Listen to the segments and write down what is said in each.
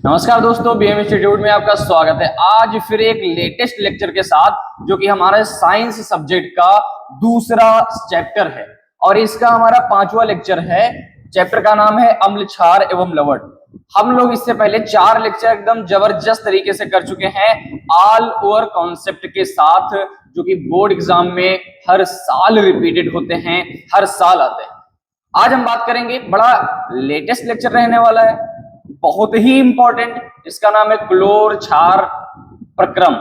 नमस्कार दोस्तों, BM institute में आपका स्वागत है। आज फिर एक लेटेस्ट लेक्चर के साथ जो कि हमारे साइंस सब्जेक्ट का दूसरा चैप्टर है और इसका हमारा 5वां लेक्चर है। चैप्टर का नाम है अम्ल, क्षार एवं लवण। हम लोग इससे पहले 4 लेक्चर एकदम जबरदस्त तरीके से कर चुके हैं ऑल ओवर कॉन्सेप्ट के साथ, जो कि बोर्ड एग्जाम में हर साल रिपीटेड होते हैं, हर साल आते हैं। आज हम बात करेंगे, बड़ा लेटेस्ट लेक्चर रहने वाला है, बहुत ही इंपॉर्टेंट, जिसका नाम है क्लोर क्षार प्रक्रम।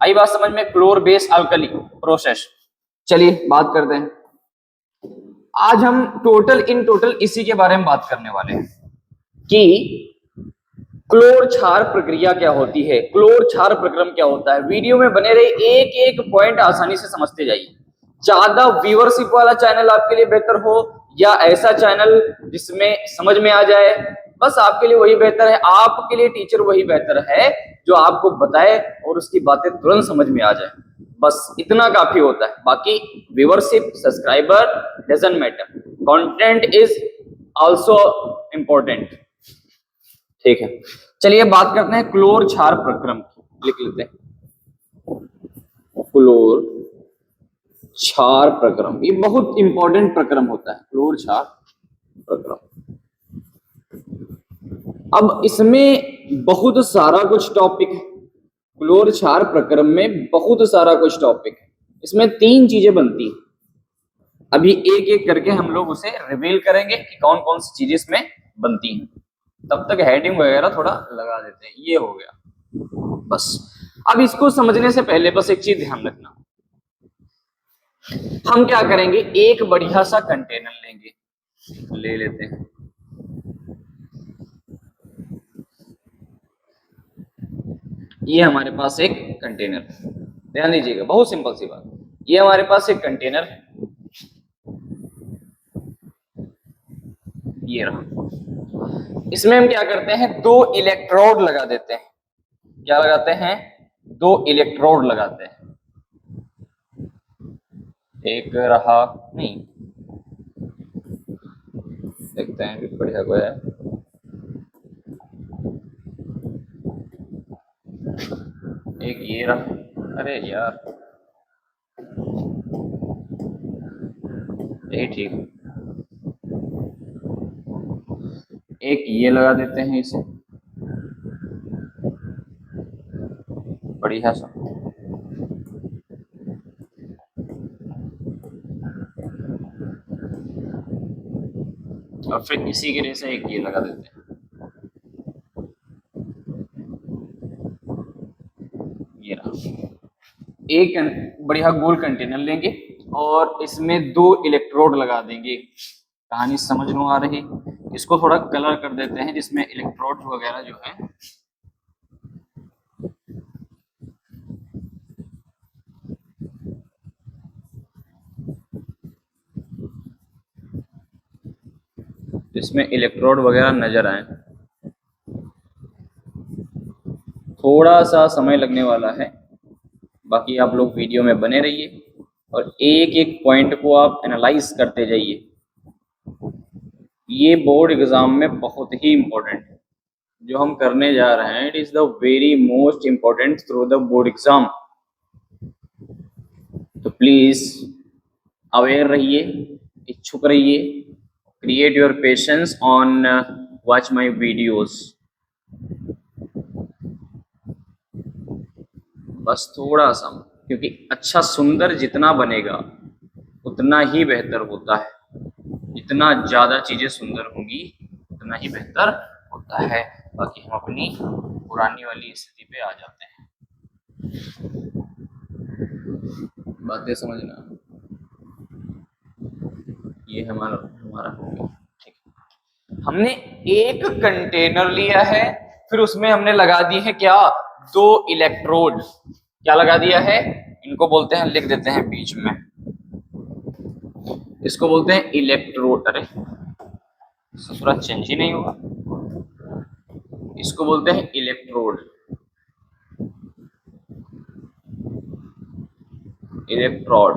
आई बात समझ में? क्लोर बेस अल्कली प्रोसेस। चलिए बात करते हैं। आज हम टोटल इसी के बारे में बात करने वाले हैं कि क्लोर क्षार प्रक्रिया क्या होती है, क्लोर क्षार प्रक्रम क्या होता है। वीडियो में बने रहे, एक एक पॉइंट आसानी से समझते जाइए। ज्यादा व्यूअरशिप वाला चैनल आपके लिए बेहतर हो या ऐसा चैनल जिसमें समझ में आ जाए, बस आपके लिए वही बेहतर है। आपके लिए टीचर वही बेहतर है जो आपको बताए और उसकी बातें तुरंत समझ में आ जाए। बस इतना काफी होता है। बाकी viewership, subscriber doesn't matter, content is also important. ठीक है, चलिए बात करते हैं क्लोर क्षार प्रक्रम की। लिख लेते हैं क्लोर क्षार प्रक्रम। ये बहुत इंपॉर्टेंट प्रक्रम होता है, क्लोर क्षार प्रक्रम। अब इसमें बहुत सारा कुछ टॉपिक है। क्लोर क्षार प्रक्रम में बहुत सारा कुछ टॉपिक है। इसमें 3 चीजें बनती हैं। अभी एक एक करके हम लोग उसे रिवील करेंगे कि कौन कौन सी चीजें इसमें बनती हैं। तब तक हेडिंग वगैरह थोड़ा लगा देते हैं। ये हो गया बस। अब इसको समझने से पहले बस एक चीज ध्यान रखना, हम क्या करेंगे, एक बढ़िया सा कंटेनर लेंगे, ले लेते हैं। ये हमारे पास एक कंटेनर, ध्यान दीजिएगा, बहुत सिंपल सी बात। ये हमारे पास एक कंटेनर है, ये रहा। इसमें हम क्या करते हैं, 2 इलेक्ट्रोड लगा देते हैं। क्या लगाते हैं? 2 इलेक्ट्रोड लगाते हैं। एक रहा, नहीं देखते हैं बढ़िया को है। एक ये रहा, अरे यार यही ठीक है। एक ये लगा देते हैं इसे, बढ़िया सा। और फिर इसी के जैसे एक ये लगा देते हैं, ये रहा। एक बढ़िया गोल कंटेनर लेंगे और इसमें 2 इलेक्ट्रोड लगा देंगे। कहानी समझ में आ रही? इसको थोड़ा कलर कर देते हैं जिसमें इलेक्ट्रोड वगैरह जो है इसमें इलेक्ट्रोड वगैरह नजर आए। थोड़ा सा समय लगने वाला है, बाकी आप लोग वीडियो में बने रहिए और एक एक पॉइंट को आप एनालाइज करते जाइए। ये बोर्ड एग्जाम में बहुत ही इंपॉर्टेंट है जो हम करने जा रहे हैं। It is the very most important through the board exam. तो प्लीज अवेयर रहिए, इच्छुक रहिए, create your patience on watch my videos. बस थोड़ा सा, क्योंकि अच्छा सुंदर जितना बनेगा उतना ही बेहतर होता है। जितना ज्यादा चीजें सुंदर होंगी उतना ही बेहतर होता है। बाकी हम अपनी पुरानी वाली स्थिति पे आ जाते हैं। बातें समझना, ये हमारा हो गया। ठीक है, हमने एक कंटेनर लिया है, फिर उसमें हमने लगा दी है क्या, 2 इलेक्ट्रोड। क्या लगा दिया है? इनको बोलते हैं, लिख देते हैं बीच में, इसको बोलते हैं इलेक्ट्रोड। अरे ससुरा चेंज ही नहीं हुआ। इसको बोलते हैं इलेक्ट्रोड, इलेक्ट्रोड।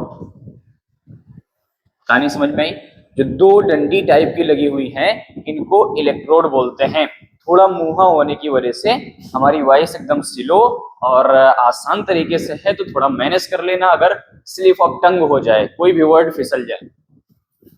कहानी समझ में आई? जो 2 डंडी टाइप की लगी हुई है इनको इलेक्ट्रोड बोलते हैं। थोड़ा मुहा होने की वजह से हमारी वॉइस एकदम स्लो और आसान तरीके से है, तो थोड़ा मैनेज कर लेना। अगर स्लिप ऑफ टंग हो जाए, कोई भी वर्ड फिसल जाए,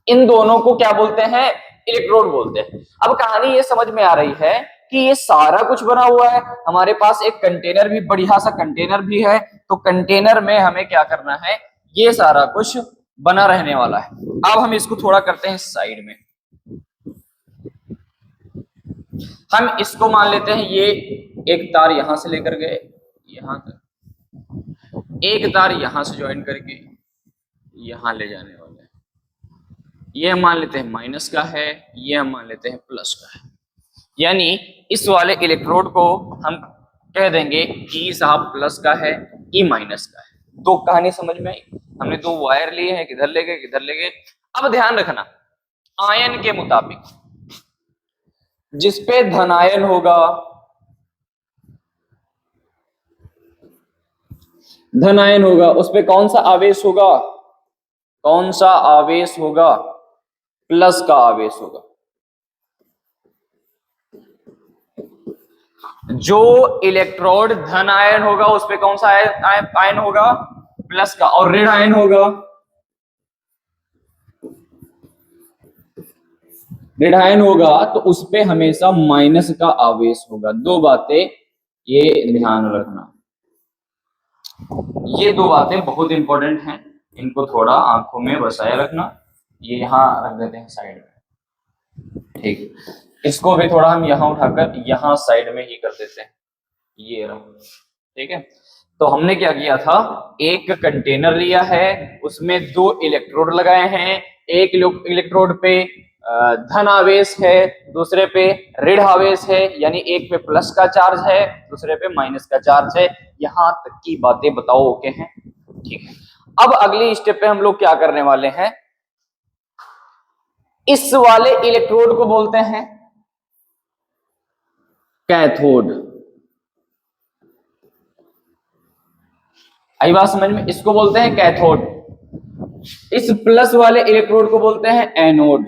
इन दोनों को क्या बोलते हैं? इलेक्ट्रोड बोलते हैं। अब कहानी ये समझ में आ रही है कि ये सारा कुछ बना हुआ है, हमारे पास एक कंटेनर भी, बढ़िया सा कंटेनर भी है, तो कंटेनर में हमें क्या करना है? ये सारा कुछ बना रहने वाला है। अब हम इसको थोड़ा करते हैं साइड में। हम इसको मान लेते हैं, ये एक तार यहां से लेकर गए यहां तक, एक तार यहां से ज्वाइन करके यहां ले जाने वाले हैं। ये हम मान लेते हैं माइनस का है, ये हम मान लेते हैं प्लस का है। यानी इस वाले इलेक्ट्रोड को हम कह देंगे कि साहब प्लस का है, ई माइनस का है। दो कहानी समझ में आई। हमने दो वायर लिए हैं, किधर ले गए किधर ले गए। अब ध्यान रखना, आयन के मुताबिक जिसपे धन आयन होगा, धन आयन होगा, उस पे कौन सा आवेश होगा? कौन सा आवेश होगा? प्लस का आवेश होगा। जो इलेक्ट्रोड धन आयन होगा उस पे कौन सा आयन होगा? प्लस का। और ऋण आयन होगा, ऋण आयन होगा तो उस पे हमेशा माइनस का आवेश होगा। दो बातें ये ध्यान रखना, ये दो बातें बहुत इंपॉर्टेंट हैं, इनको थोड़ा आंखों में बसाए रखना। ये यहां रख देते हैं साइड में, ठीक। इसको भी थोड़ा हम यहां उठाकर यहां साइड में ही कर देते हैं, ये रहो, ठीक है। तो हमने क्या किया था, एक कंटेनर लिया है, उसमें दो इलेक्ट्रोड लगाए हैं। एक इलेक्ट्रोड पे धन आवेश है, दूसरे पे ऋण आवेश है, यानी एक पे प्लस का चार्ज है, दूसरे पे माइनस का चार्ज है। यहां तक की बातें बताओ ओके हैं? ठीक है। अब अगली स्टेप पे हम लोग क्या करने वाले हैं, इस वाले इलेक्ट्रोड को बोलते हैं कैथोड। आई बात समझ में? इसको बोलते हैं कैथोड। इस प्लस वाले इलेक्ट्रोड को बोलते हैं एनोड।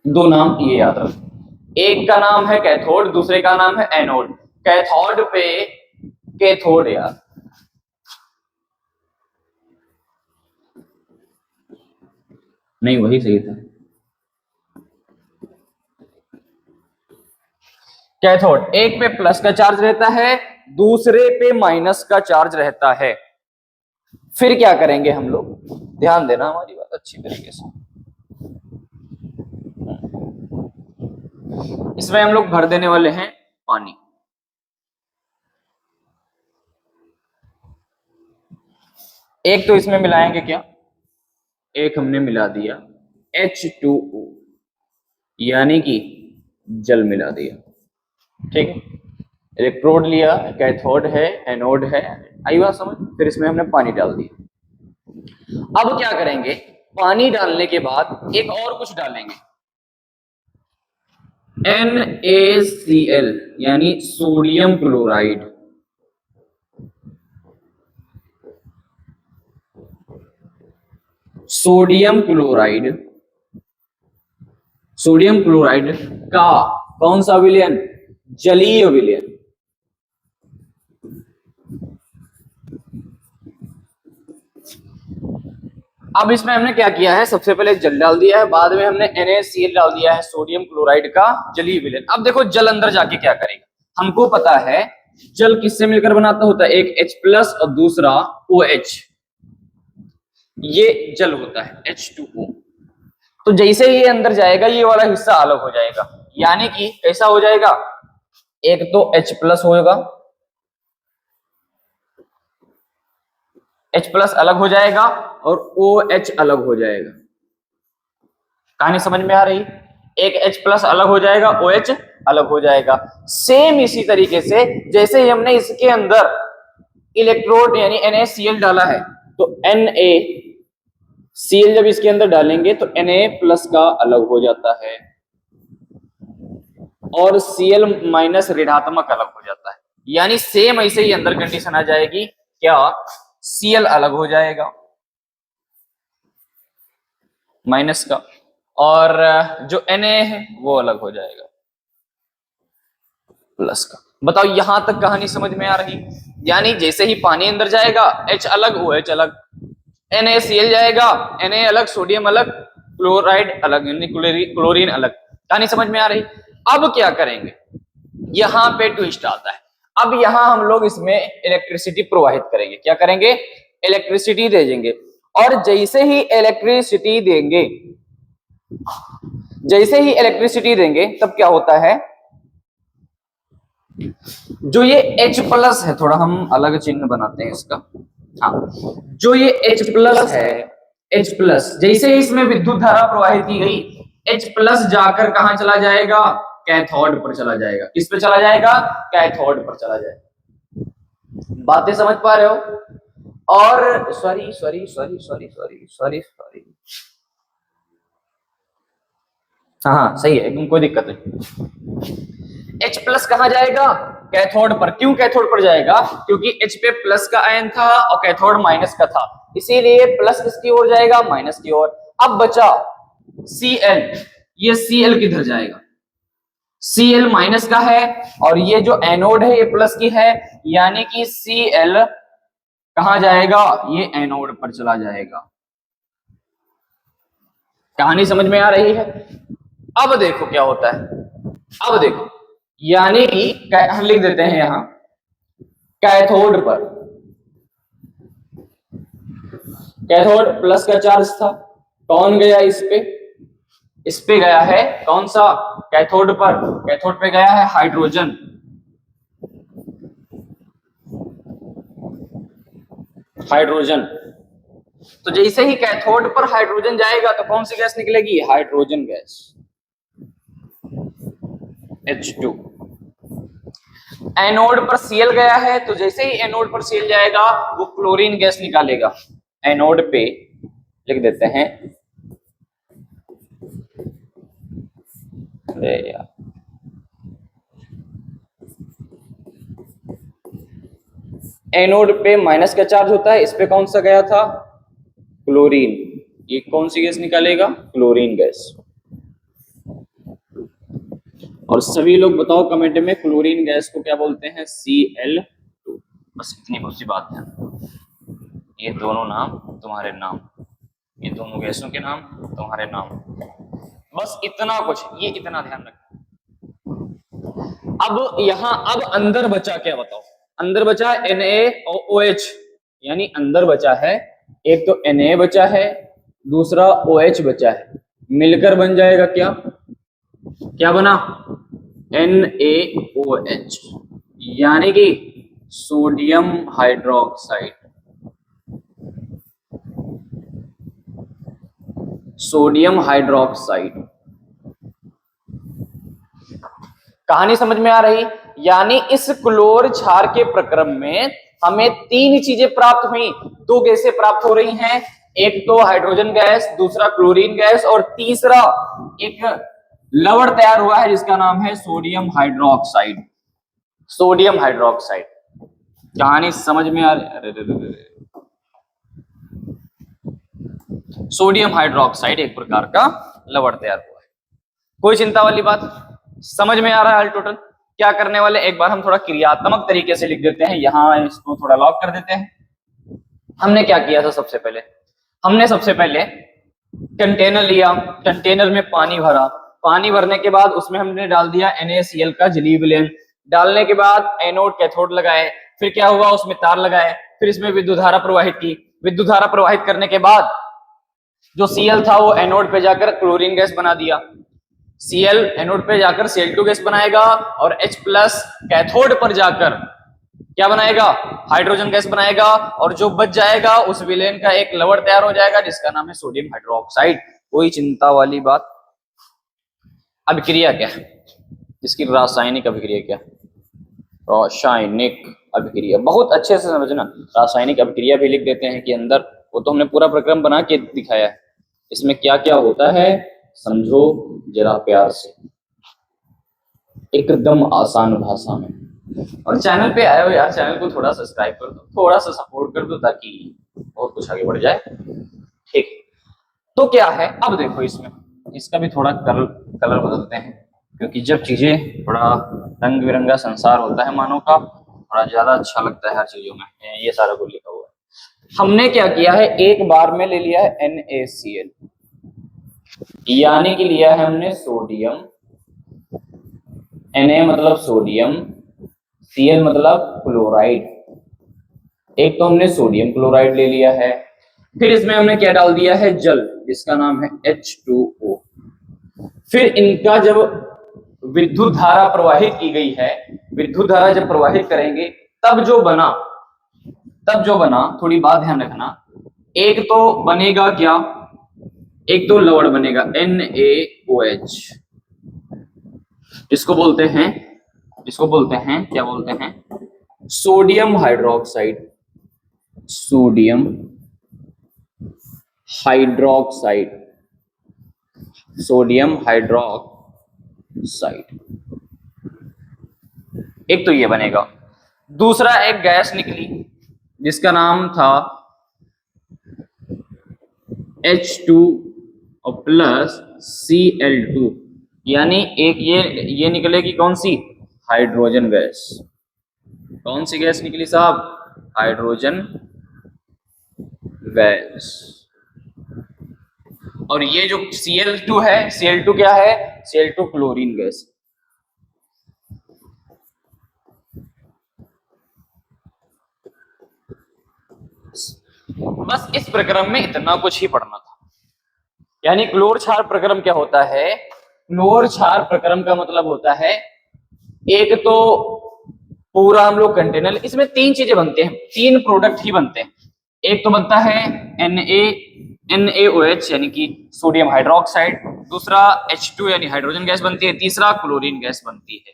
दो नाम ये याद रखो, एक का नाम है कैथोड, दूसरे का नाम है एनोड। कैथोड पे कैथोड यार, नहीं वही सही था। कैथोड, एक पे प्लस का चार्ज रहता है, दूसरे पे माइनस का चार्ज रहता है। फिर क्या करेंगे हम लोग, ध्यान देना हमारी बात अच्छी तरीके से। इसमें हम लोग भर देने वाले हैं पानी। एक तो इसमें मिलाएंगे क्या, एक हमने मिला दिया H2O, यानी कि जल मिला दिया, ठीक है। इलेक्ट्रोड लिया, कैथोड है, एनोड है, आई बात समझ। फिर इसमें हमने पानी डाल दिया। अब क्या करेंगे, पानी डालने के बाद एक और कुछ डालेंगे, NaCl, यानी sodium chloride. Sodium chloride, sodium chloride का कौन सा विलयन? जलीय विलयन। अब इसमें हमने क्या किया है, सबसे पहले जल डाल दिया है, बाद में हमने NaCl डाल दिया है, सोडियम क्लोराइड का जलीय विलयन। अब देखो जल अंदर जाके क्या करेगा, हमको पता है जल किससे मिलकर बनाता होता है, एक H+ और दूसरा OH, ये जल होता है H2O। तो जैसे ये अंदर जाएगा ये वाला हिस्सा अलग हो जाएगा, यानी कि कैसा हो जाएगा, एक तो H+ होगा, H+ अलग हो जाएगा और OH अलग हो जाएगा। कहानी समझ में आ रही? एक H+ अलग हो जाएगा, OH अलग हो जाएगा। सेम इसी तरीके से जैसे ही हमने इसके अंदर इलेक्ट्रोड यानी NaCl डाला है, तो NaCl जब इसके अंदर डालेंगे तो Na+ का अलग हो जाता है और Cl- ऋणात्मक अलग हो जाता है। यानी सेम ऐसे ही अंदर कंडीशन आ जाएगी, क्या Cl अलग हो जाएगा माइनस का और जो Na है वो अलग हो जाएगा प्लस का। बताओ यहां तक कहानी समझ में आ रही? यानी जैसे ही पानी अंदर जाएगा H अलग OH अलग, NaCl जाएगा Na अलग, सोडियम अलग, क्लोराइड अलग, यानी क्लोरीन अलग। कहानी समझ में आ रही? अब क्या करेंगे, यहां पे ट्विस्ट आता है। अब यहां हम लोग इसमें इलेक्ट्रिसिटी प्रोवाइड करेंगे। क्या करेंगे? इलेक्ट्रिसिटी दे देंगे। और जैसे ही इलेक्ट्रिसिटी देंगे, जैसे ही इलेक्ट्रिसिटी देंगे तब क्या होता है, जो ये H प्लस है, थोड़ा हम अलग चिन्ह बनाते हैं इसका। हाँ, जो ये H प्लस है, H प्लस जैसे ही इसमें विद्युत धारा प्रवाहित की गई, H प्लस जाकर कहां चला जाएगा? कैथोड पर चला जाएगा। किस पे चला जाएगा? कैथोड पर चला जाएगा। बातें समझ पा रहे हो? और sorry sorry sorry sorry sorry sorry sorry, हाँ सही है, कोई दिक्कत नहीं। H प्लस कहां जाएगा? कैथोड पर। क्यों कैथोड पर जाएगा? क्योंकि H पे प्लस का आयन था और कैथोड माइनस का था, इसीलिए प्लस किसकी ओर जाएगा? माइनस की ओर। अब बचा Cl, ये Cl किधर जाएगा? Cl माइनस का है और ये जो एनोड है ये प्लस की है, यानी कि Cl कहां जाएगा? ये एनोड पर चला जाएगा। कहानी समझ में आ रही है? अब देखो क्या होता है, अब देखो, यानी कि हम लिख देते हैं यहां कैथोड पर, कैथोड प्लस का चार्ज था, कौन गया इस पे गया है, कौन सा? कैथोड पर। कैथोड पे गया है हाइड्रोजन, हाइड्रोजन। तो जैसे ही कैथोड पर हाइड्रोजन जाएगा तो कौन सी गैस निकलेगी? Hydrogen gas, H2। एनोड पर Cl गया है तो जैसे ही एनोड पर Cl जाएगा वो क्लोरीन गैस निकालेगा। एनोड पे लिख देते हैं, अरे यार, एनोड पे माइनस का चार्ज होता है, इस पे कौन सा गया था? क्लोरीन। ये कौन सी गैस निकालेगा? Chlorine gas. और सभी लोग बताओ कमेंट में क्लोरीन गैस को क्या बोलते हैं? Cl2। बस इतनी बहुत सी बात है। ये दोनों नाम तुम्हारे नाम, ये दोनों गैसों के नाम तुम्हारे नाम, बस इतना कुछ, ये इतना ध्यान रखना। अब यहां अब अंदर बचा क्या बताओ? अंदर बचा NaOH, यानी अंदर बचा है एक तो Na बचा है, दूसरा OH बचा है, मिलकर बन जाएगा क्या? क्या बना? NaOH, यानी कि सोडियम हाइड्रोक्साइड, सोडियम हाइड्रोक्साइड। कहानी समझ में आ रही? यानी इस क्लोर क्षार के प्रक्रम में हमें तीन चीजें प्राप्त हुई, दो गैसें प्राप्त हो रही हैं, एक तो हाइड्रोजन गैस, दूसरा क्लोरीन गैस, और तीसरा एक लवण तैयार हुआ है जिसका नाम है सोडियम हाइड्रोक्साइड, सोडियम हाइड्रोक्साइड। कहानी समझ में आ रही? सोडियम हाइड्रोक्साइड एक प्रकार का लवण तैयार हुआ है। कोई चिंता वाली बात? समझ में आ रहा है? टोटल क्या करने वाले, एक बार हम थोड़ा क्रियात्मक तरीके से लिख देते हैं, यहां इसको थोड़ा लॉक कर देते हैं। हमने क्या किया था? सबसे पहले हमने सबसे पहले कंटेनर लिया, कंटेनर में पानी भरा, पानी भरने के बाद उसमें हमने डाल दिया NaCl का जलीय विलयन, डालने के बाद एनोड कैथोड लगाए, फिर क्या हुआ? उसमें तार लगाए, फिर इसमें विद्युत धारा प्रवाहित की, विद्युत धारा प्रवाहित करने के बाद जो Cl था वो एनोड पे जाकर क्लोरीन गैस बना दिया, Cl एनोड पे जाकर Cl2 गैस बनाएगा, और H प्लस कैथोड पर जाकर क्या बनाएगा? हाइड्रोजन गैस बनाएगा, और जो बच जाएगा उस विलेन का एक लवण तैयार हो जाएगा जिसका नाम है सोडियम हाइड्रोक्साइड। कोई चिंता वाली बात? अभिक्रिया क्या है इसकी? रासायनिक अभिक्रिया क्या? रासायनिक अभिक्रिया बहुत अच्छे से समझना। रासायनिक अभिक्रिया भी लिख देते हैं कि अंदर, वो तो हमने पूरा प्रक्रम बना के दिखाया है, इसमें क्या क्या होता है समझो जरा प्यार से, एकदम आसान भाषा में। और चैनल पे आए हो यार, चैनल को थोड़ा सब्सक्राइब कर दो, थोड़ा सा सपोर्ट कर दो ताकि बहुत कुछ आगे बढ़ जाए। ठीक, तो क्या है अब देखो इसमें इसका भी थोड़ा कलर बदलते हैं, क्योंकि जब चीजें थोड़ा रंग बिरंगा संसार होता है मानव का, थोड़ा ज्यादा अच्छा लगता है हर चीजों में। ये सारा कुछ लिखा हुआ है। हमने क्या किया है, एक बार में ले लिया है NaCl, यानी कि लिया है हमने सोडियम, Na मतलब सोडियम, Cl मतलब क्लोराइड। एक तो हमने सोडियम क्लोराइड ले लिया है, फिर इसमें हमने क्या डाल दिया है, जल, जिसका नाम है H2O। फिर इनका जब विद्युत धारा प्रवाहित की गई है, विद्युत धारा जब प्रवाहित करेंगे तब जो बना थोड़ी बात ध्यान रखना, एक तो बनेगा क्या, एक तो लवण बनेगा NaOH, जिसको बोलते हैं क्या बोलते हैं, sodium hydroxide, sodium hydroxide, sodium hydroxide. एक तो ये बनेगा। दूसरा एक गैस निकली जिसका नाम था H2 प्लस Cl2, यानी एक ये निकलेगी कौन सी, हाइड्रोजन गैस। कौन सी गैस निकली साहब, हाइड्रोजन गैस। और ये जो Cl2 है, Cl2 क्या है, Cl2 क्लोरीन गैस। बस इस प्रक्रम में इतना कुछ ही पढ़ना था। यानी क्लोर क्षार प्रक्रम क्या होता है, क्लोर क्षार प्रक्रम का मतलब होता है, एक तो पूरा हम लोग कंटेनर, इसमें तीन चीजें बनते हैं, तीन प्रोडक्ट ही बनते हैं। एक तो बनता है NaOH यानी कि सोडियम हाइड्रोक्साइड, दूसरा H2 यानी हाइड्रोजन गैस बनती है, तीसरा क्लोरीन गैस बनती है।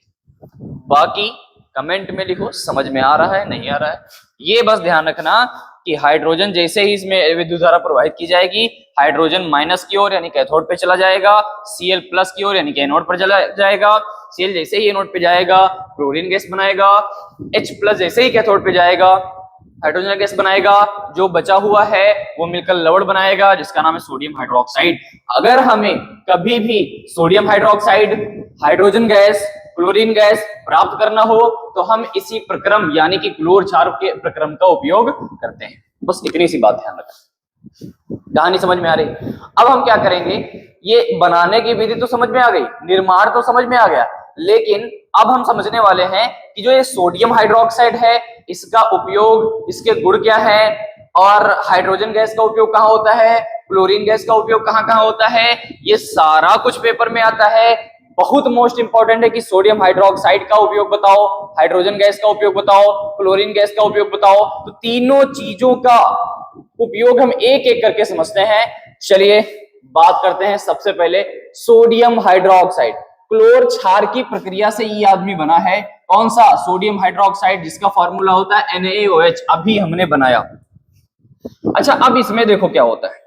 बाकी कमेंट में लिखो समझ में आ रहा है नहीं आ रहा है। ये बस ध्यान रखना कि हाइड्रोजन जैसे ही इसमें विद्युत धारा प्रवाहित की जाएगी, हाइड्रोजन माइनस की ओर यानी कैथोड पे चला जाएगा, Cl प्लस की ओर यानी कि एनोड पर चला जाएगा, Cl जैसे ही एनोड पे जाएगा क्लोरीन गैस बनाएगा, H प्लस जैसे ही कैथोड पे जाएगा हाइड्रोजन गैस बनाएगा, जो बचा हुआ है वो मिलकर लवण बनाएगा जिसका नाम है सोडियम हाइड्रोक्साइड। अगर हमें कभी भी sodium hydroxide, hydrogen gas, chlorine gas प्राप्त करना हो तो हम इसी प्रक्रम यानी कि क्लोर क्षार के प्रक्रम का उपयोग करते हैं। बस इतनी सी बात ध्यान रखना। कहानी समझ में आ रही। अब हम क्या करेंगे, ये बनाने की विधि तो समझ में आ गई, निर्माण तो समझ में आ गया, लेकिन अब हम समझने वाले हैं कि जो ये सोडियम हाइड्रोक्साइड है इसका उपयोग, इसके गुण क्या है, और हाइड्रोजन गैस का उपयोग कहाँ होता है, क्लोरीन गैस का उपयोग कहाँ कहाँ होता है, ये सारा कुछ पेपर में आता है। बहुत मोस्ट इंपॉर्टेंट है कि सोडियम हाइड्रोक्साइड का उपयोग बताओ, हाइड्रोजन गैस का उपयोग बताओ, क्लोरीन गैस का उपयोग बताओ। तो तीनों चीजों का उपयोग हम एक एक करके समझते हैं। चलिए बात करते हैं। सबसे पहले सोडियम हाइड्रोक्साइड, क्लोर क्षार की प्रक्रिया से ये आदमी बना है। कौन सा, सोडियम हाइड्रोक्साइड, जिसका फॉर्मूला होता है NaOH, अभी हमने बनाया। अच्छा अब इसमें देखो क्या होता है,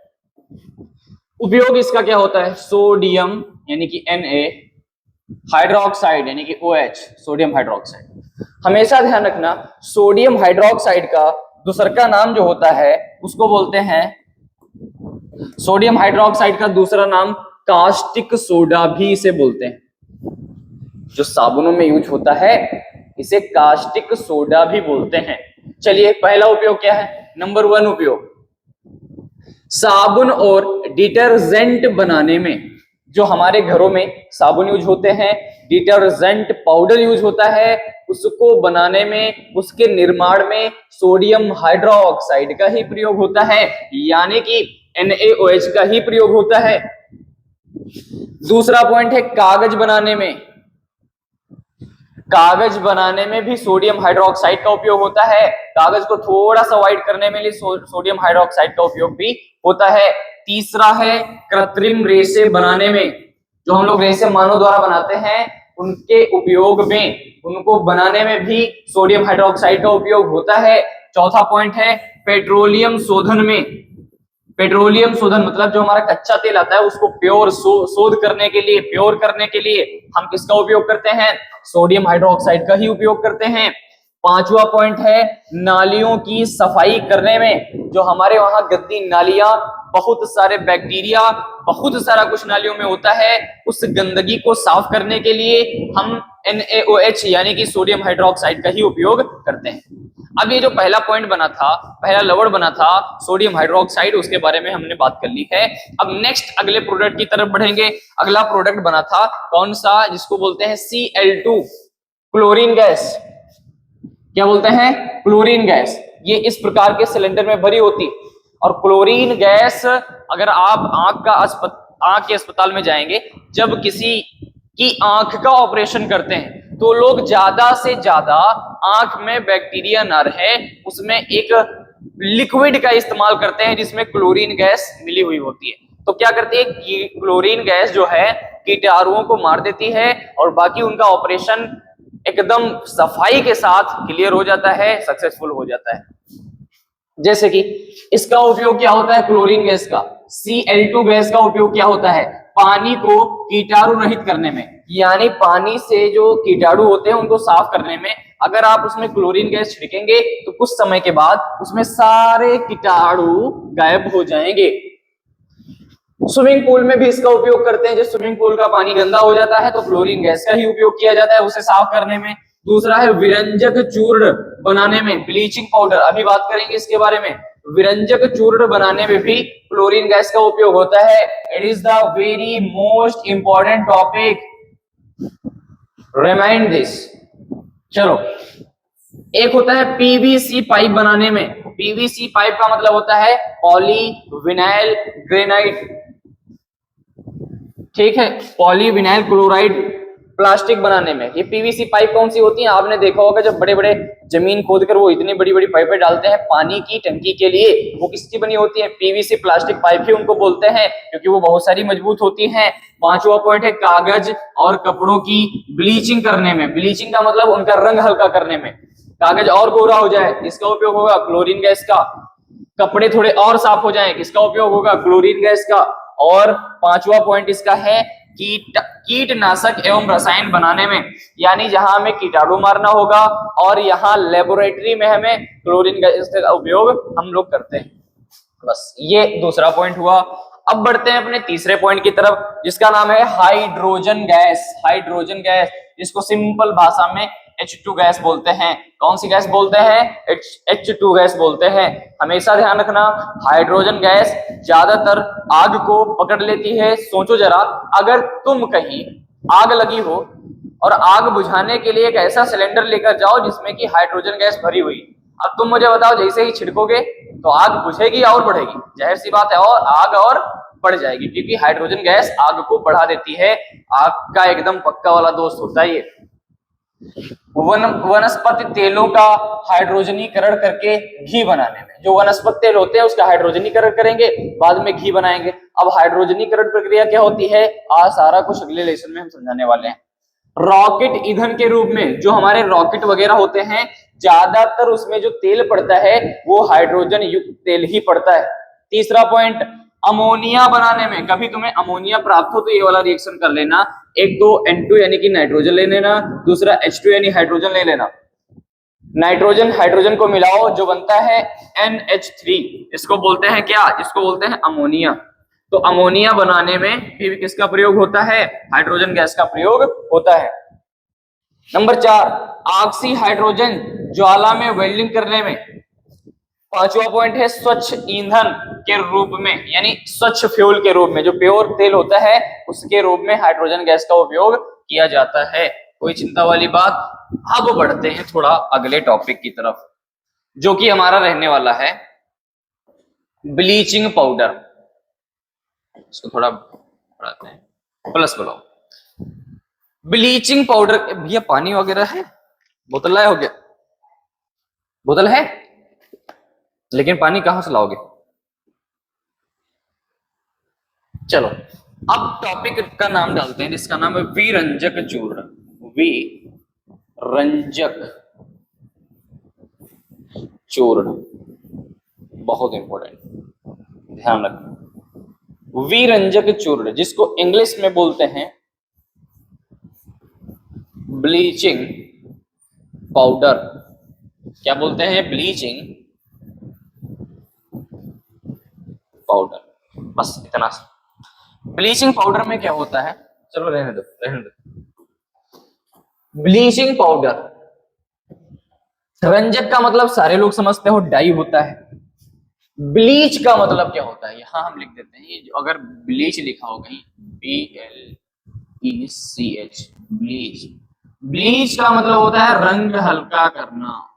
उपयोग इसका क्या होता है, सोडियम यानी कि Na, हाइड्रोक्साइड यानी कि OH, सोडियम हाइड्रोक्साइड। हमेशा ध्यान रखना सोडियम हाइड्रोक्साइड का दूसरा का नाम जो होता है उसको बोलते हैं, सोडियम हाइड्रोक्साइड का दूसरा नाम कास्टिक सोडा भी इसे बोलते हैं। जो साबुनों में यूज होता है इसे कास्टिक सोडा भी बोलते हैं। चलिए पहला उपयोग क्या है, नंबर 1 उपयोग, साबुन और डिटर्जेंट बनाने में, जो हमारे घरों में साबुन यूज होते हैं, डिटर्जेंट पाउडर यूज होता है, उसको बनाने में, उसके निर्माण में सोडियम हाइड्रोक्साइड का ही प्रयोग होता है, यानी कि NaOH का ही प्रयोग होता है। दूसरा पॉइंट है कागज बनाने में, कागज बनाने में भी सोडियम हाइड्रोक्साइड का उपयोग होता है। कागज को थोड़ा सा व्हाइट करने में लिए सोडियम हाइड्रोक्साइड का उपयोग भी होता है। तीसरा है कृत्रिम रेशे बनाने में, जो हम लोग रेशे मानव द्वारा बनाते हैं उनके उपयोग में, उनको बनाने में भी सोडियम हाइड्रोक्साइड का उपयोग होता है। चौथा पॉइंट है पेट्रोलियम शोधन में, पेट्रोलियम शोधन मतलब जो हमारा कच्चा तेल आता है उसको प्योर शोध करने के लिए, प्योर करने के लिए हम किसका उपयोग करते हैं, सोडियम हाइड्रोक्साइड का ही उपयोग करते हैं। पांचवा पॉइंट है नालियों की सफाई करने में, जो हमारे वहां गंदी नालियां बहुत सारे बैक्टीरिया, बहुत सारा कुछ नालियों में होता है। उस गंदगी को साफ करने के लिए हम NaOH यानी कि सोडियम हाइड्रोक्साइड का ही उपयोग करते हैं। अब ये जो पहला पॉइंट बना था, पहला लवण बना था सोडियम हाइड्रोक्साइड, उसके बारे में हमने बात कर ली है। अब नेक्स्ट अगले प्रोडक्ट की तरफ बढ़ेंगे। अगला प्रोडक्ट बना था कौन सा, जिसको बोलते हैं Cl2, क्लोरीन गैस। क्या बोलते हैं? Chlorine gas. ये इस प्रकार के सिलेंडर में भरी होती, और क्लोरीन गैस अगर आप आंख के अस्पताल में जाएंगे, जब किसी की आंख का ऑपरेशन करते हैं तो लोग ज्यादा से ज्यादा आंख में बैक्टीरिया ना रहे उसमें एक लिक्विड का इस्तेमाल करते हैं जिसमें क्लोरीन गैस मिली हुई होती है। तो क्या करती है कि क्लोरीन गैस जो है कीटाणुओं को मार देती है और बाकी उनका ऑपरेशन एकदम सफाई के साथ क्लियर हो जाता है, सक्सेसफुल हो जाता है। जैसे कि इसका उपयोग क्या होता है क्लोरीन गैस का, Cl2 गैस का उपयोग क्या होता है पानी को कीटाणु रहित करने में, यानी पानी से जो कीटाणु होते हैं उनको साफ करने में। अगर आप उसमें क्लोरीन गैस छिड़केंगे तो कुछ समय के बाद उसमें सारे कीटाणु गायब हो जाएंगे। स्विमिंग पूल में भी इसका उपयोग करते हैं। जब स्विमिंग पूल का पानी गंदा हो जाता है तो क्लोरीन गैस का ही उपयोग किया जाता है उसे साफ करने में। दूसरा है विरंजक चूर्ण बनाने में, ब्लीचिंग पाउडर, अभी बात करेंगे इसके बारे में। विरंजक चूर्ण बनाने में भी क्लोरीन गैस का उपयोग होता है। It is the very most important topic, remind this. चलो, एक होता है पीवीसी पाइप बनाने में। पीवीसी पाइप का मतलब होता है पॉली विनाइल ग्रेनाइट, ठीक है, पॉली विनाइल क्लोराइड प्लास्टिक बनाने में। ये पीवीसी पाइप कौन सी होती है, आपने देखा होगा जब बड़े बड़े जमीन खोदकर वो इतनी बड़ी बड़ी पाइपें डालते हैं पानी की टंकी के लिए, वो किसकी बनी होती है, पीवीसी प्लास्टिक पाइप ही उनको बोलते हैं, क्योंकि वो बहुत सारी मजबूत होती हैं। पांचवा पॉइंट है कागज और कपड़ों की ब्लीचिंग करने में। ब्लीचिंग का मतलब उनका रंग हल्का करने में, कागज और गोरा हो जाए इसका उपयोग होगा क्लोरीन गैस का। कपड़े थोड़े और साफ हो जाएं किसका उपयोग होगा, क्लोरीन गैस का। और पांचवा पॉइंट इसका है कीटनाशक एवं रसायन बनाने में, यानी जहां हमें कीटाणु मारना होगा और यहाँ लेबोरेटरी में हमें क्लोरीन गैस का उपयोग हम लोग करते हैं। बस ये दूसरा पॉइंट हुआ। अब बढ़ते हैं अपने तीसरे पॉइंट की तरफ, जिसका नाम है हाइड्रोजन गैस। हाइड्रोजन गैस, जिसको सिंपल भाषा में H2 गैस बोलते हैं। कौन सी गैस बोलते हैं, H2 गैस बोलते हैं। हमेशा ध्यान रखना, हाइड्रोजन गैस ज्यादातर आग को पकड़ लेती है। सोचो जरा, अगर तुम कहीं आग लगी हो और आग बुझाने के लिए एक ऐसा सिलेंडर लेकर जाओ जिसमें कि हाइड्रोजन गैस भरी हुई, अब तुम मुझे बताओ जैसे ही छिड़कोगे तो आग बुझेगी या और बढ़ेगी, जाहिर सी बात है, और आग और बढ़ जाएगी, क्योंकि हाइड्रोजन गैस आग को बढ़ा देती है। आग का एकदम पक्का वाला दोस्त होता है ये। वनस्पति तेलों का हाइड्रोजनीकरण करके घी बनाने में, जो वनस्पति तेल होते हैं उसका हाइड्रोजनीकरण करेंगे, बाद में घी बनाएंगे। अब हाइड्रोजनीकरण प्रक्रिया क्या होती है, आज सारा कुछ अगले लेसन में हम समझाने वाले हैं। रॉकेट ईंधन के रूप में जो हमारे रॉकेट वगैरह होते हैं, ज्यादातर उसमें जो तेल पड़ता है वो हाइड्रोजन युक्त तेल ही पड़ता है। तीसरा पॉइंट, अमोनिया बनाने में। कभी तुम्हें अमोनिया प्राप्त हो तो ये वाला रिएक्शन कर लेना, एक तो N2 यानी कि नाइट्रोजन ले लेना, दूसरा H2 यानी हाइड्रोजन ले लेना। नाइट्रोजन हाइड्रोजन को मिलाओ जो बनता है NH3, इसको बोलते हैं क्या, इसको बोलते हैं अमोनिया। तो अमोनिया बनाने में भी किसका प्रयोग होता है, हाइड्रोजन गैस का प्रयोग होता है। नंबर 4, ऑक्सी हाइड्रोजन ज्वाला में वेल्डिंग करने में। पांचवा पॉइंट है स्वच्छ ईंधन के रूप में, यानी स्वच्छ फ्यूल के रूप में, जो प्योर तेल होता है उसके रूप में हाइड्रोजन गैस का उपयोग किया जाता है। कोई चिंता वाली बात। अब बढ़ते हैं थोड़ा अगले टॉपिक की तरफ, जो कि हमारा रहने वाला है ब्लीचिंग पाउडर। इसको थोड़ा बढ़ाते हैं, प्लस बुलाओ। ब्लीचिंग पाउडर, भैया पानी वगैरह है, बोतल लाए हो क्या, बोतल है, लेकिन पानी कहां से लाओगे। चलो अब टॉपिक का नाम डालते हैं, जिसका नाम है विरंजक चूर्ण। विरंजक चूर्ण बहुत इंपॉर्टेंट, ध्यान रखना। विरंजक चूर्ण, जिसको इंग्लिश में बोलते हैं ब्लीचिंग पाउडर। क्या बोलते हैं, ब्लीचिंग पाउडर। बस इतना। ब्लीचिंग पाउडर में क्या होता है, चलो रहने दो रहने दो। ब्लीचिंग पाउडर, रंजक का मतलब सारे लोग समझते हो डाई होता है। ब्लीच का मतलब क्या होता है, यहां हम लिख देते हैं, जो अगर ब्लीच लिखा हो कहीं BLECH, ब्लीच। ब्लीच का मतलब होता है रंग हल्का करना,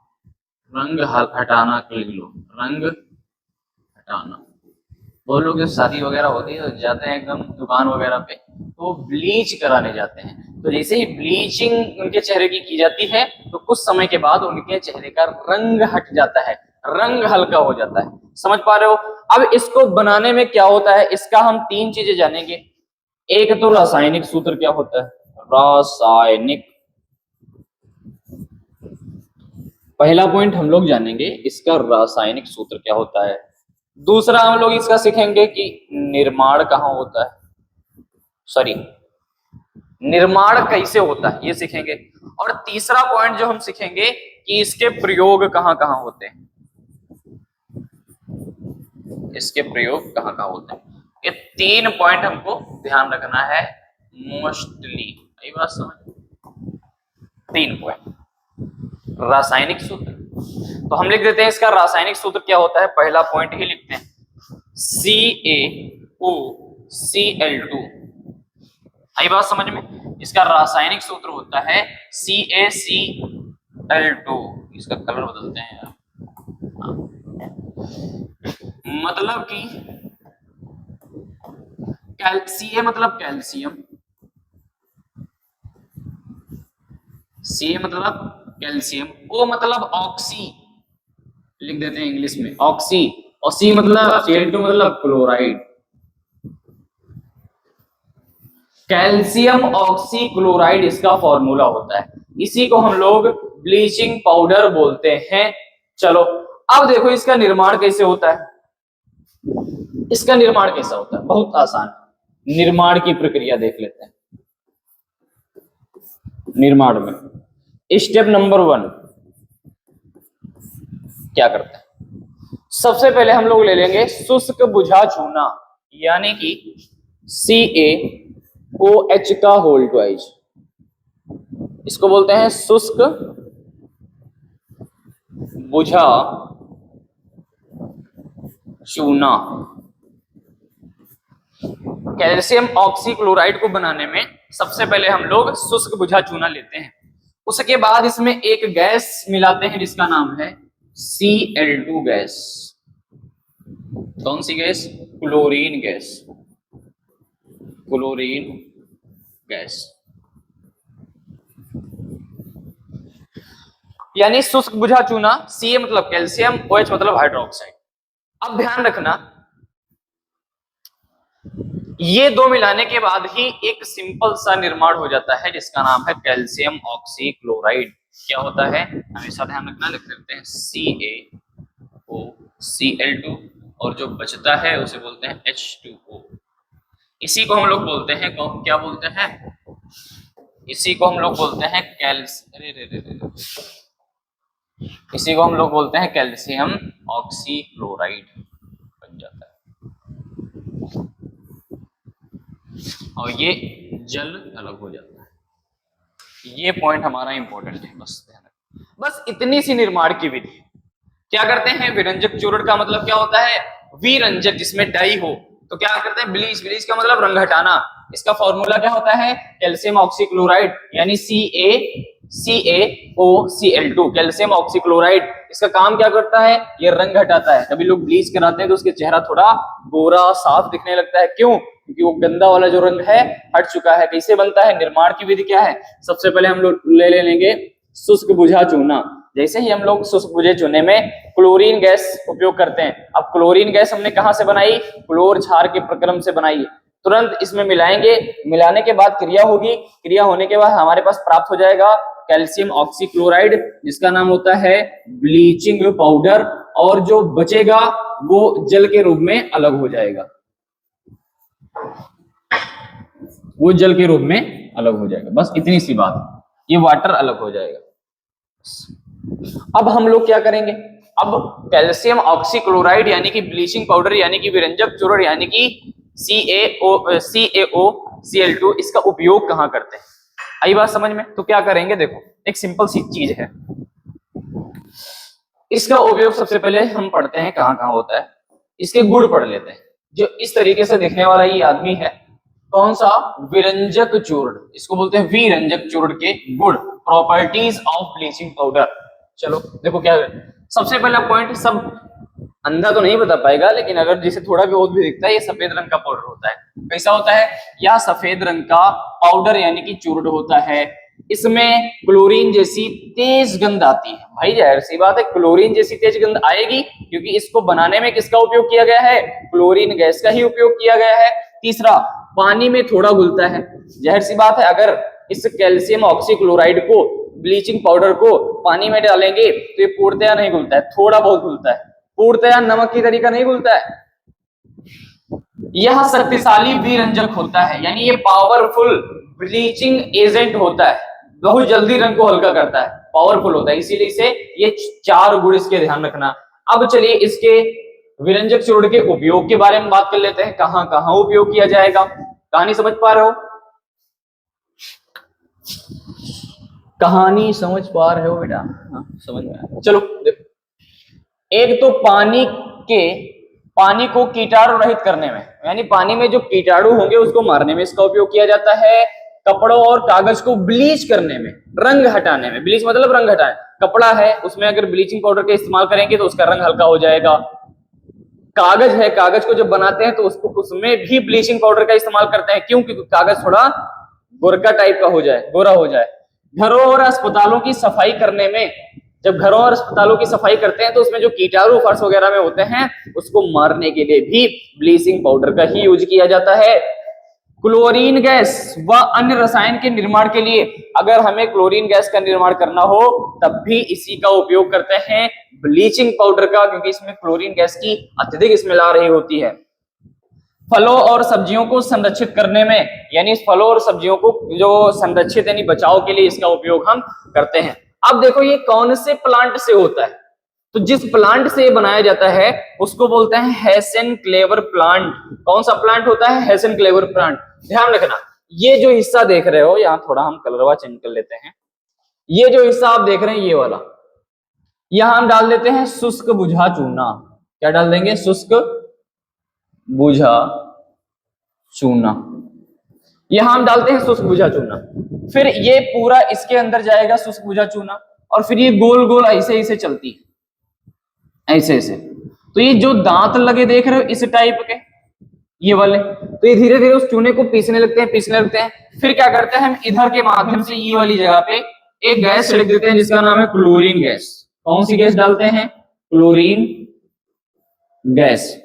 रंग हटाना, लिख लो रंग हटाना। वो लोग जब शादी वगैरह होती है तो जाते हैं एकदम दुकान वगैरह पे, तो ब्लीच कराने जाते हैं। तो जैसे ही ब्लीचिंग उनके चेहरे की जाती है तो कुछ समय के बाद उनके चेहरे का रंग हट जाता है, रंग हल्का हो जाता है। समझ पा रहे हो। अब इसको बनाने में क्या होता है, इसका हम 3 चीजें जानेंगे। एक तो रासायनिक सूत्र क्या होता है, रासायनिक, पहला पॉइंट हम लोग जानेंगे इसका रासायनिक सूत्र क्या होता है। दूसरा हम लोग इसका सीखेंगे कि निर्माण कहाँ होता है, सॉरी निर्माण कैसे होता है ये सीखेंगे। और तीसरा पॉइंट जो हम सीखेंगे कि इसके प्रयोग कहाँ कहाँ होते हैं, इसके प्रयोग कहाँ कहाँ होते हैं। ये 3 पॉइंट हमको ध्यान रखना है मोस्टली, यही बात समझ। 3 पॉइंट, रासायनिक सूत्र, तो हम लिख देते हैं इसका रासायनिक सूत्र क्या होता है, पहला पॉइंट ही लिखते हैं CaOCl2। आई बात समझ में। इसका रासायनिक सूत्र होता है CaCl2। इसका कलर बदलते हैं यार, मतलब कि Ca मतलब कैल्शियम, Ca मतलब कैल्शियम, O मतलब ऑक्सी, लिख देते हैं इंग्लिश में ऑक्सी, और C मतलब Cl2 मतलब क्लोराइड। कैल्शियम ऑक्सी क्लोराइड इसका फॉर्मूला होता है, इसी को हम लोग ब्लीचिंग पाउडर बोलते हैं। चलो अब देखो इसका निर्माण कैसे होता है। इसका निर्माण कैसा होता है, बहुत आसान, निर्माण की प्रक्रिया देख लेते हैं। निर्माण में स्टेप नंबर 1 क्या करते हैं, सबसे पहले हम लोग ले लेंगे शुष्क बुझा चूना, यानी कि CaOH का होल ट्वाइस, इसको बोलते हैं शुष्क बुझा चूना। कैल्शियम ऑक्सीक्लोराइड को बनाने में सबसे पहले हम लोग शुष्क बुझा चूना लेते हैं, उसके बाद इसमें एक गैस मिलाते हैं जिसका नाम है Cl2 गैस। कौन सी gas, chlorine gas, chlorine gas, यानी शुष्क बुझा चूना। Ca मतलब कैल्शियम, OH मतलब हाइड्रोक्साइड। अब ध्यान रखना, ये दो मिलाने के बाद ही एक सिंपल सा निर्माण हो जाता है जिसका नाम है कैल्शियम ऑक्सीक्लोराइड। क्या होता है हमेशा ध्यान रखना, लिख देते हैं CaOCl2, और जो बचता है उसे बोलते हैं H2O। इसी को हम लोग बोलते हैं, क्या बोलते हैं, इसी को हम लोग बोलते हैं इसी को हम लोग बोलते हैं कैल्शियम ऑक्सीक्लोराइड बन जाता है। और ये जल अलग हो जाता है। ये पॉइंट हमारा इंपॉर्टेंट है, बस इतनी सी निर्माण की विधि। क्या करते हैं, विरंजक चूर्ण का मतलब क्या होता है, विरंजक जिसमें डाई हो, तो क्या करते हैं ब्लीच, ब्लीच का मतलब रंग हटाना। इसका फॉर्मूला क्या होता है, कैल्शियम ऑक्सीक्लोराइड, यानी CaCaOCl2, कैल्शियम ऑक्सीक्लोराइड। इसका काम क्या करता है, ये रंग हटाता है। कभी लोग ब्लीच कराते हैं तो उसके चेहरा थोड़ा गोरा साफ दिखने लगता है, क्यों, क्योंकि वो गंदा वाला जो रंग है हट चुका है। कैसे बनता है, निर्माण की विधि क्या है, सबसे पहले हम लोग ले लेंगे शुष्क बुझा चूना। जैसे ही हम लोग शुष्क बुझे चूने में क्लोरीन गैस उपयोग करते हैं। अब क्लोरीन गैस हमने कहां से बनाई, क्लोर क्षार के प्रक्रम से बनाई। तुरंत इसमें मिलाएंगे, मिलाने के बाद क्रिया होगी, क्रिया होने के बाद हमारे पास प्राप्त हो जाएगा कैल्शियम ऑक्सीक्लोराइड, जिसका नाम होता है ब्लीचिंग पाउडर, और जो बचेगा वो जल के रूप में अलग हो जाएगा, वो जल के रूप में अलग हो जाएगा। बस इतनी सी बात, ये वाटर अलग हो जाएगा। अब हम लोग क्या करेंगे, अब कैल्शियम ऑक्सीक्लोराइड यानी कि ब्लीचिंग पाउडर यानी कि विरंजक चूर्ण यानी कि CaCl2 इसका उपयोग कहाँ करते हैं? आई बात समझ में? तो क्या करेंगे, देखो एक सिंपल सी चीज है, इसका उपयोग सबसे पहले हम पढ़ते हैं कहाँ कहाँ होता है, इसके गुण पढ़ लेते हैं। जो इस तरीके से दिखने वाला ये आदमी है, कौन सा? विरंजक चूर्ण, इसको बोलते हैं विरंजक चूर्ण के गुण, प्रॉपर्टीज ऑफ ब्लीचिंग पाउडर। चलो देखो क्या है। सबसे पहला पॉइंट, सब अंधा तो नहीं बता पाएगा, लेकिन अगर जिसे थोड़ा बहुत भी दिखता है, ये सफेद रंग का पाउडर होता है। कैसा होता है? या सफेद रंग का पाउडर यानी कि चूर्ण होता है। इसमें क्लोरीन जैसी तेज गंध आती है। भाई जाहिर सी बात है, क्लोरीन जैसी तेज गंध आएगी, क्योंकि इसको बनाने में किसका उपयोग किया गया है? क्लोरीन गैस का ही उपयोग किया गया है। तीसरा, पानी में थोड़ा घुलता है। जाहिर सी बात है, अगर इस कैल्शियम ऑक्सीक्लोराइड को, ब्लीचिंग पाउडर को पानी में डालेंगे तो ये पूर्णतया नहीं घुलता है, थोड़ा बहुत घुलता है, पूर्णतया नमक की तरीका नहीं घुलता है। यह शक्तिशाली विरंजक होता है, यानी ये पावरफुल ब्लीचिंग एजेंट होता है, बहुत जल्दी रंग को हल्का करता है, पावरफुल होता है, इसीलिए इसे ये 4 गुण इसके ध्यान रखना। अब चलिए इसके विरंजक चूर्ण के उपयोग के बारे में बात कर लेते हैं, कहां कहां उपयोग किया जाएगा। कहानी समझ पा रहे हो? कहानी समझ पा रहे हो बेटा? हाँ, समझ में आया। चलो देखो, एक तो पानी को कीटाणु रहित करने में, यानी पानी में जो कीटाणु होंगे उसको मारने में इसका उपयोग किया जाता है। कपड़ों और कागज को ब्लीच करने में, रंग हटाने में, ब्लीच मतलब रंग हटाए, कपड़ा है उसमें अगर ब्लीचिंग पाउडर का इस्तेमाल करेंगे तो उसका रंग हल्का हो जाएगा। कागज है, कागज को जब बनाते हैं तो उसमें भी ब्लीचिंग पाउडर का इस्तेमाल करते हैं। क्यों? क्योंकि कागज थोड़ा गोरका टाइप का हो जाए, गोरा हो जाए। घरों और अस्पतालों की सफाई करने में, जब घरों और अस्पतालों की सफाई करते हैं तो उसमें जो कीटाणु फर्श वगैरह में होते हैं उसको मारने के लिए भी ब्लीचिंग पाउडर का ही यूज किया जाता है। क्लोरीन गैस व अन्य रसायन के निर्माण के लिए, अगर हमें क्लोरीन गैस का निर्माण करना हो तब भी इसी का उपयोग करते हैं, ब्लीचिंग पाउडर का, क्योंकि इसमें क्लोरीन गैस की अत्यधिक स्मेल आ रही होती है। फलों और सब्जियों को संरक्षित करने में, यानी फलों और सब्जियों को जो संरक्षित यानी बचाव के लिए इसका उपयोग हम करते हैं। अब देखो ये कौन से प्लांट से होता है, तो जिस प्लांट से ये बनाया जाता है उसको बोलते हैं हेसन क्लेवर प्लांट। कौन सा प्लांट होता है? हेसन क्लेवर प्लांट। ध्यान रखना, ये जो हिस्सा देख रहे हो, यहाँ थोड़ा हम कलरवा चेंज कर लेते हैं, ये जो हिस्सा आप देख रहे हैं ये वाला, यहां हम डाल देते हैं शुष्क बुझा चूना। क्या डाल देंगे? शुष्क बुझा चूना। यहां हम डालते हैं शुष्क बुझा चूना, फिर ये पूरा इसके अंदर जाएगा शुष्क बुझा चूना, और फिर ये गोल गोल ऐसे ऐसे चलती है, ऐसे ऐसे। तो ये जो दांत लगे देख रहे हो इस टाइप के, ये वाले, तो ये धीरे धीरे उस चूने को पीसने लगते हैं। फिर क्या करते हैं, हम इधर के माध्यम से ये वाली जगह पे एक गैस छिड़क देते हैं जिसका नाम है क्लोरीन गैस। कौन सी गैस डालते हैं? Chlorine gas.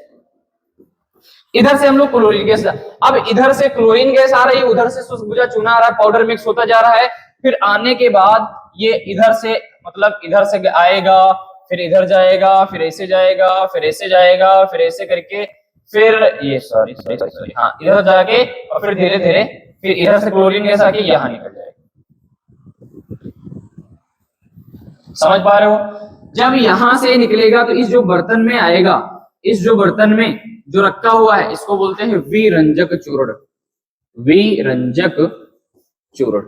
इधर से हम लोग क्लोरीन गैस, अब इधर से क्लोरीन गैस आ रही है, उधर से शुष्क बुझा चूना आ रहा है, पाउडर मिक्स होता जा रहा है। फिर आने के बाद ये इधर से, मतलब इधर से आएगा, फिर इधर जाएगा, फिर ऐसे जाएगा, फिर ऐसे जाएगा, फिर ऐसे करके, फिर ये सॉरी हाँ, इधर जाके और फिर धीरे धीरे फिर इधर से क्लोरीन गैस आके यहां निकल जाएगा। समझ पा रहे हो? जब यहां से निकलेगा तो इस जो बर्तन में आएगा, इस जो बर्तन में जो रखा हुआ है इसको बोलते हैं विरंजक चूर्ण। विरंजक चूर्ण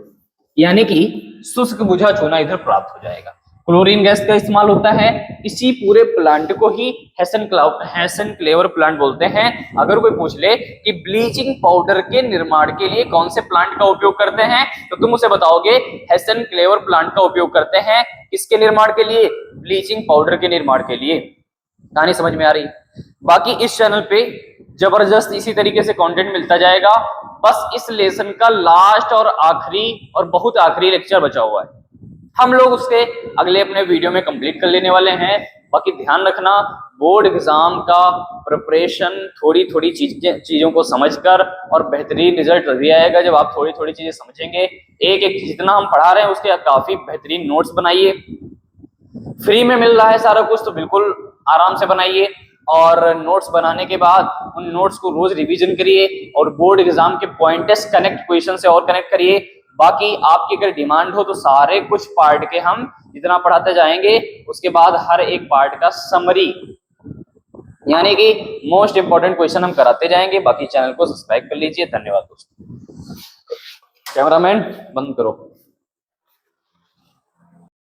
यानी कि शुष्क बुझा चूना इधर प्राप्त हो जाएगा। क्लोरीन गैस का इस्तेमाल होता है, इसी पूरे प्लांट को ही हेसन क्लेवर प्लांट बोलते हैं। अगर कोई पूछ ले कि ब्लीचिंग पाउडर के निर्माण के लिए कौन से प्लांट का उपयोग करते हैं, तो तुम उसे बताओगे हेसन क्लेवर प्लांट का उपयोग करते हैं। किसके निर्माण के लिए? ब्लीचिंग पाउडर के निर्माण के लिए। कहानी समझ में आ रही? बाकी इस चैनल पे जबरदस्त इसी तरीके से कंटेंट मिलता जाएगा। बस इस लेसन का लास्ट और आखिरी और बहुत आखिरी लेक्चर बचा हुआ है, हम लोग उसके अगले अपने वीडियो में कंप्लीट कर लेने वाले हैं। बाकी ध्यान रखना, बोर्ड एग्जाम का प्रिपरेशन थोड़ी थोड़ी चीजों को समझकर, और बेहतरीन रिजल्ट तभी आएगा जब आप थोड़ी थोड़ी चीजें समझेंगे। एक एक जितना हम पढ़ा रहे हैं उसके काफी बेहतरीन नोट्स बनाइए, फ्री में मिल रहा है सारा कुछ, तो बिल्कुल आराम से बनाइए। और नोट्स बनाने के बाद उन नोट्स को रोज रिवीजन करिए, और बोर्ड एग्जाम के पॉइंटर्स कनेक्ट क्वेश्चन से और कनेक्ट करिए। बाकी आपकी अगर डिमांड हो तो सारे कुछ पार्ट के हम जितना पढ़ाते जाएंगे, उसके बाद हर एक पार्ट का समरी यानी कि मोस्ट इंपॉर्टेंट क्वेश्चन हम कराते जाएंगे। बाकी चैनल को सब्सक्राइब कर लीजिए। धन्यवाद दोस्तों। कैमरामैन बंद करो।